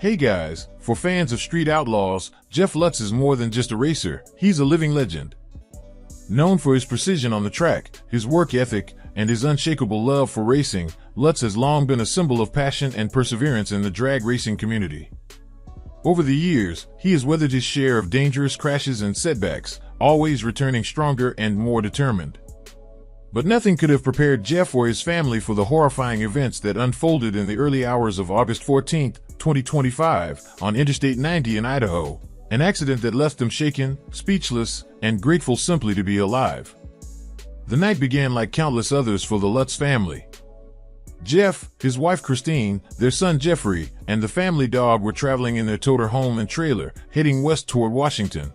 Hey guys, for fans of Street Outlaws, Jeff Lutz is more than just a racer, he's a living legend. Known for his precision on the track, his work ethic, and his unshakable love for racing, Lutz has long been a symbol of passion and perseverance in the drag racing community. Over the years, he has weathered his share of dangerous crashes and setbacks, always returning stronger and more determined. But nothing could have prepared Jeff or his family for the horrifying events that unfolded in the early hours of August 14, 2025, on Interstate 90 in Idaho, an accident that left them shaken, speechless, and grateful simply to be alive. The night began like countless others for the Lutz family. Jeff, his wife Christine, their son Jeffrey, and the family dog were traveling in their toter home and trailer, heading west toward Washington.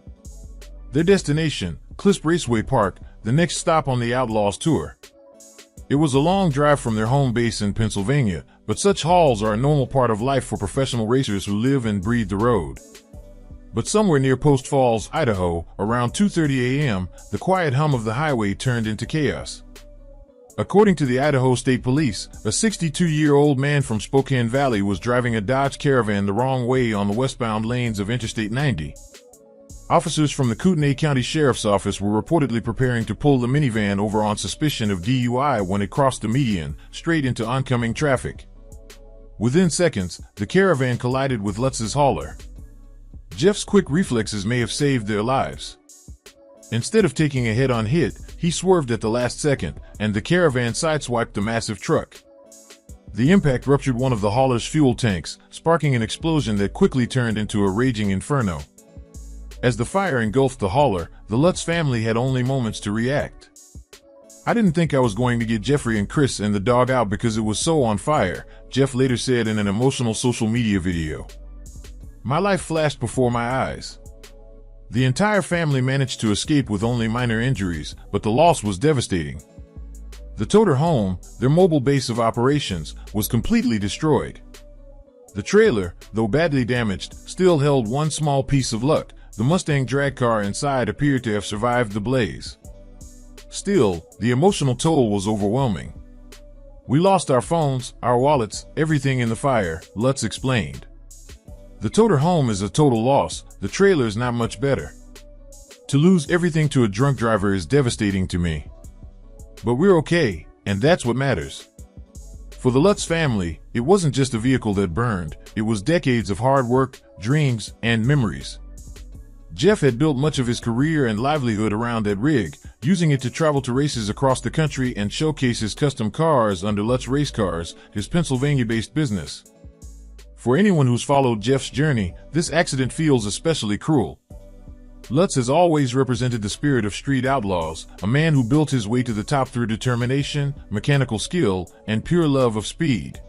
Their destination, Clisp Raceway Park, the next stop on the Outlaws tour. It was a long drive from their home base in Pennsylvania, but such hauls are a normal part of life for professional racers who live and breathe the road. But somewhere near Post Falls, Idaho, around 2:30 a.m., the quiet hum of the highway turned into chaos. According to the Idaho State Police, a 62-year-old man from Spokane Valley was driving a Dodge Caravan the wrong way on the westbound lanes of Interstate 90. Officers from the Kootenai County Sheriff's Office were reportedly preparing to pull the minivan over on suspicion of DUI when it crossed the median, straight into oncoming traffic. Within seconds, the caravan collided with Lutz's hauler. Jeff's quick reflexes may have saved their lives. Instead of taking a head-on hit, he swerved at the last second, and the caravan sideswiped the massive truck. The impact ruptured one of the hauler's fuel tanks, sparking an explosion that quickly turned into a raging inferno. As the fire engulfed the hauler, the Lutz family had only moments to react. "I didn't think I was going to get Jeffrey and Chris and the dog out because it was so on fire," Jeff later said in an emotional social media video. "My life flashed before my eyes." The entire family managed to escape with only minor injuries, but the loss was devastating. The toter home, their mobile base of operations, was completely destroyed. The trailer, though badly damaged, still held one small piece of luck. The Mustang drag car inside appeared to have survived the blaze. Still, the emotional toll was overwhelming. "We lost our phones, our wallets, everything in the fire," Lutz explained. "The toter home is a total loss, the trailer is not much better. To lose everything to a drunk driver is devastating to me. But we're okay, and that's what matters." For the Lutz family, it wasn't just a vehicle that burned, it was decades of hard work, dreams, and memories. Jeff had built much of his career and livelihood around that rig, using it to travel to races across the country and showcase his custom cars under Lutz Race Cars, his Pennsylvania-based business. For anyone who's followed Jeff's journey, this accident feels especially cruel. Lutz has always represented the spirit of Street Outlaws, a man who built his way to the top through determination, mechanical skill, and pure love of speed.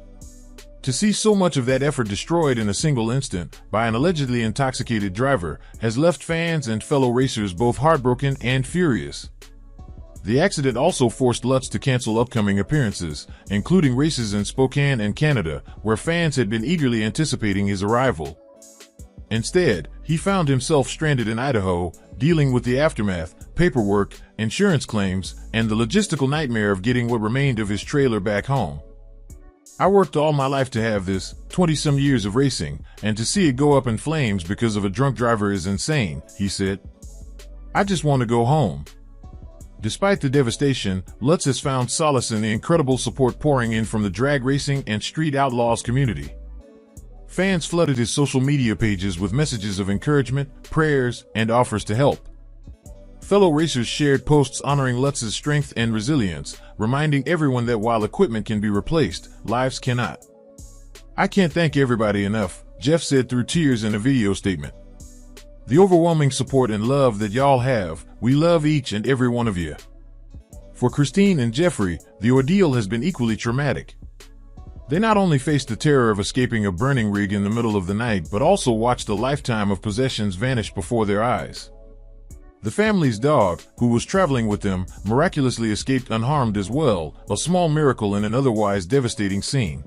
To see so much of that effort destroyed in a single instant by an allegedly intoxicated driver has left fans and fellow racers both heartbroken and furious. The accident also forced Lutz to cancel upcoming appearances, including races in Spokane and Canada, where fans had been eagerly anticipating his arrival. Instead, he found himself stranded in Idaho, dealing with the aftermath, paperwork, insurance claims, and the logistical nightmare of getting what remained of his trailer back home. "I worked all my life to have this, 20-some years of racing, and to see it go up in flames because of a drunk driver is insane," he said. "I just want to go home." Despite the devastation, Lutz has found solace in the incredible support pouring in from the drag racing and Street Outlaws community. Fans flooded his social media pages with messages of encouragement, prayers, and offers to help. Fellow racers shared posts honoring Lutz's strength and resilience, reminding everyone that while equipment can be replaced, lives cannot. "I can't thank everybody enough," Jeff said through tears in a video statement. "The overwhelming support and love that y'all have, we love each and every one of you." For Christine and Jeffrey, the ordeal has been equally traumatic. They not only faced the terror of escaping a burning rig in the middle of the night, but also watched a lifetime of possessions vanish before their eyes. The family's dog, who was traveling with them, miraculously escaped unharmed as well, a small miracle in an otherwise devastating scene.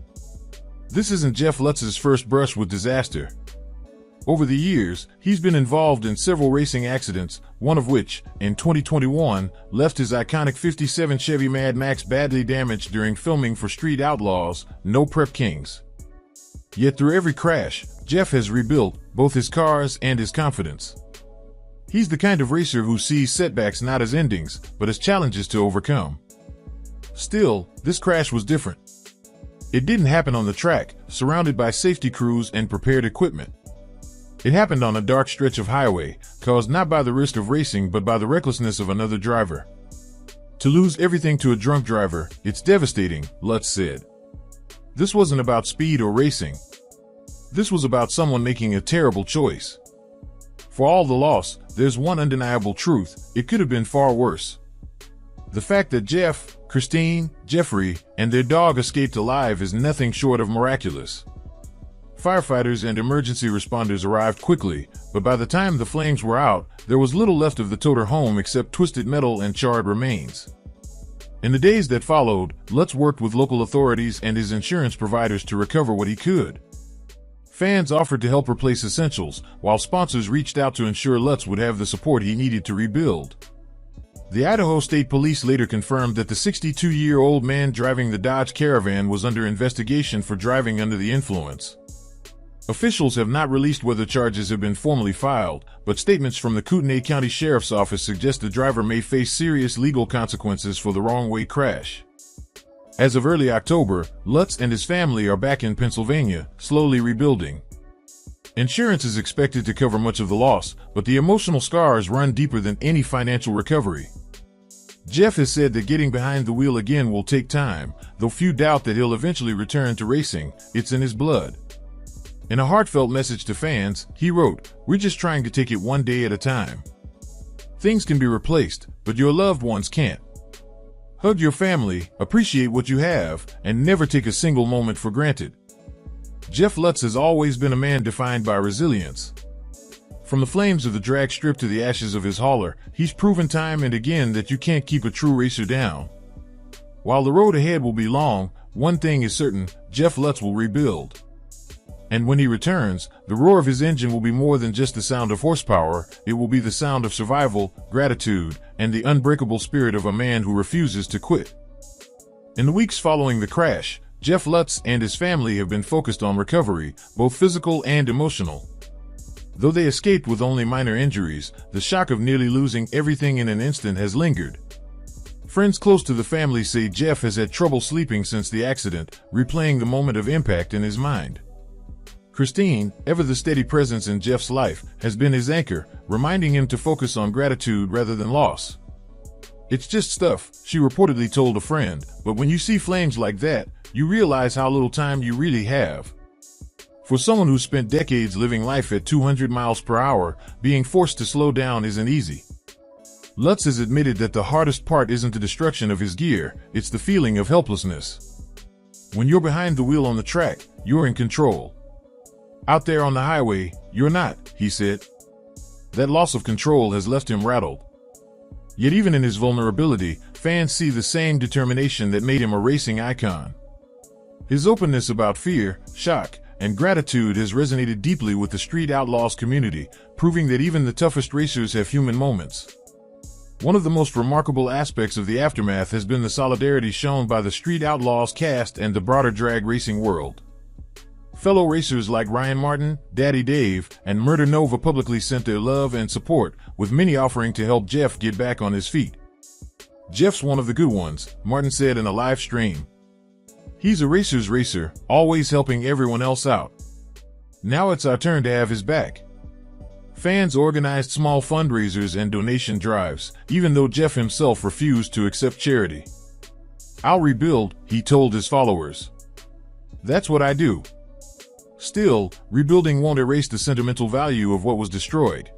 This isn't Jeff Lutz's first brush with disaster. Over the years, he's been involved in several racing accidents, one of which, in 2021, left his iconic '57 Chevy Mad Max badly damaged during filming for Street Outlaws, No Prep Kings. Yet through every crash, Jeff has rebuilt both his cars and his confidence. He's the kind of racer who sees setbacks not as endings, but as challenges to overcome. Still, this crash was different. It didn't happen on the track, surrounded by safety crews and prepared equipment. It happened on a dark stretch of highway, caused not by the risk of racing but by the recklessness of another driver. To lose everything to a drunk driver, it's devastating, Lutz said. This wasn't about speed or racing. This was about someone making a terrible choice. For all the loss, there's one undeniable truth: it could have been far worse. The fact that Jeff, Christine, Jeffrey, and their dog escaped alive is nothing short of miraculous. Firefighters and emergency responders arrived quickly, but by the time the flames were out, there was little left of the toter home except twisted metal and charred remains. In the days that followed, Lutz worked with local authorities and his insurance providers to recover what he could. Fans offered to help replace essentials, while sponsors reached out to ensure Lutz would have the support he needed to rebuild. The Idaho State Police later confirmed that the 62-year-old man driving the Dodge Caravan was under investigation for driving under the influence. Officials have not released whether charges have been formally filed, but statements from the Kootenai County Sheriff's Office suggest the driver may face serious legal consequences for the wrong-way crash. As of early October, Lutz and his family are back in Pennsylvania, slowly rebuilding. Insurance is expected to cover much of the loss, but the emotional scars run deeper than any financial recovery. Jeff has said that getting behind the wheel again will take time, though few doubt that he'll eventually return to racing. It's in his blood. In a heartfelt message to fans, he wrote, "We're just trying to take it one day at a time. Things can be replaced, but your loved ones can't. Hug your family, appreciate what you have, and never take a single moment for granted." Jeff Lutz has always been a man defined by resilience. From the flames of the drag strip to the ashes of his hauler, he's proven time and again that you can't keep a true racer down. While the road ahead will be long, one thing is certain: Jeff Lutz will rebuild. And when he returns, the roar of his engine will be more than just the sound of horsepower. It will be the sound of survival, gratitude, and the unbreakable spirit of a man who refuses to quit. In the weeks following the crash, Jeff Lutz and his family have been focused on recovery, both physical and emotional. Though they escaped with only minor injuries, the shock of nearly losing everything in an instant has lingered. Friends close to the family say Jeff has had trouble sleeping since the accident, replaying the moment of impact in his mind. Christine, ever the steady presence in Jeff's life, has been his anchor, reminding him to focus on gratitude rather than loss. "It's just stuff," she reportedly told a friend, "but when you see flames like that, you realize how little time you really have." For someone who spent decades living life at 200 miles per hour, being forced to slow down isn't easy. Lutz has admitted that the hardest part isn't the destruction of his gear, it's the feeling of helplessness. When you're behind the wheel on the track, you're in control. Out there on the highway, you're not, he said. That loss of control has left him rattled. Yet even in his vulnerability, fans see the same determination that made him a racing icon. His openness about fear, shock, and gratitude has resonated deeply with the Street Outlaws community, proving that even the toughest racers have human moments. One of the most remarkable aspects of the aftermath has been the solidarity shown by the Street Outlaws cast and the broader drag racing world. Fellow racers like Ryan Martin, Daddy Dave, and Murder Nova publicly sent their love and support, with many offering to help Jeff get back on his feet. "Jeff's one of the good ones," Martin said in a live stream. "He's a racer's racer, always helping everyone else out. Now it's our turn to have his back." Fans organized small fundraisers and donation drives, even though Jeff himself refused to accept charity. "I'll rebuild," he told his followers. "That's what I do." Still, rebuilding won't erase the sentimental value of what was destroyed.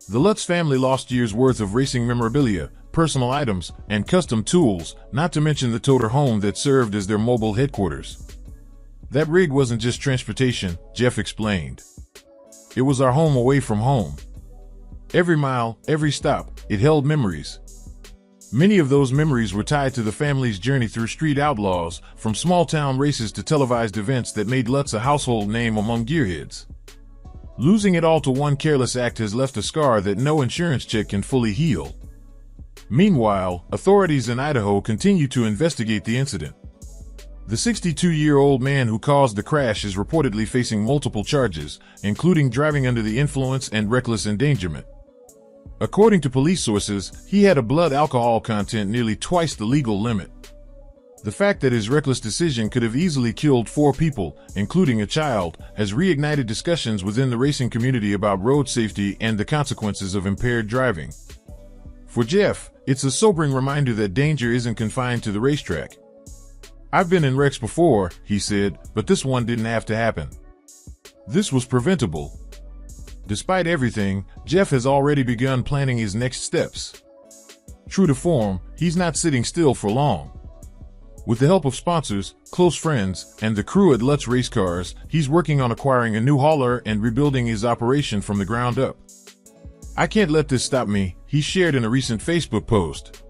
The Lutz family lost years' worth of racing memorabilia, personal items, and custom tools, not to mention the toter home that served as their mobile headquarters. "That rig wasn't just transportation," Jeff explained. "It was our home away from home. Every mile, every stop, it held memories." Many of those memories were tied to the family's journey through Street Outlaws, from small-town races to televised events that made Lutz a household name among gearheads. Losing it all to one careless act has left a scar that no insurance check can fully heal. Meanwhile, authorities in Idaho continue to investigate the incident. The 62-year-old man who caused the crash is reportedly facing multiple charges, including driving under the influence and reckless endangerment. According to police sources, he had a blood alcohol content nearly twice the legal limit. The fact that his reckless decision could have easily killed 4 people, including a child, has reignited discussions within the racing community about road safety and the consequences of impaired driving. For Jeff, it's a sobering reminder that danger isn't confined to the racetrack. "I've been in wrecks before," he said, "but this one didn't have to happen. This was preventable." Despite everything, Jeff has already begun planning his next steps. True to form, he's not sitting still for long. With the help of sponsors, close friends, and the crew at Lutz Race Cars, he's working on acquiring a new hauler and rebuilding his operation from the ground up. "I can't let this stop me," he shared in a recent Facebook post.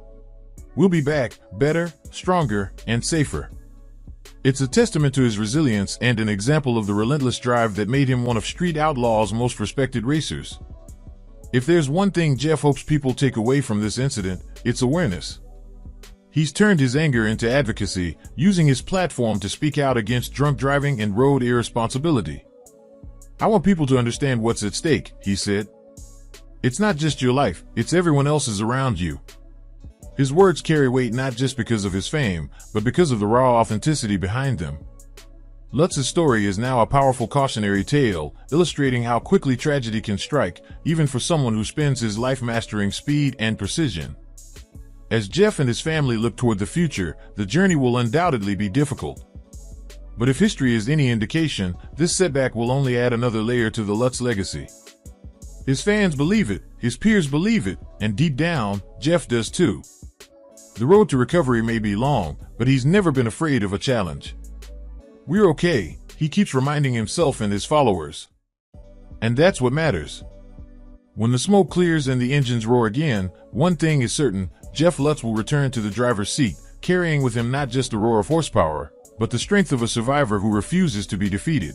"We'll be back, better, stronger, and safer." It's a testament to his resilience and an example of the relentless drive that made him one of Street Outlaws' most respected racers. If there's one thing Jeff hopes people take away from this incident, it's awareness. He's turned his anger into advocacy, using his platform to speak out against drunk driving and road irresponsibility. "I want people to understand what's at stake," he said. "It's not just your life, it's everyone else's around you." His words carry weight not just because of his fame, but because of the raw authenticity behind them. Lutz's story is now a powerful cautionary tale, illustrating how quickly tragedy can strike, even for someone who spends his life mastering speed and precision. As Jeff and his family look toward the future, the journey will undoubtedly be difficult. But if history is any indication, this setback will only add another layer to the Lutz legacy. His fans believe it, his peers believe it, and deep down, Jeff does too. The road to recovery may be long, but he's never been afraid of a challenge. "We're okay," he keeps reminding himself and his followers. And that's what matters. When the smoke clears and the engines roar again, one thing is certain: Jeff Lutz will return to the driver's seat, carrying with him not just the roar of horsepower, but the strength of a survivor who refuses to be defeated.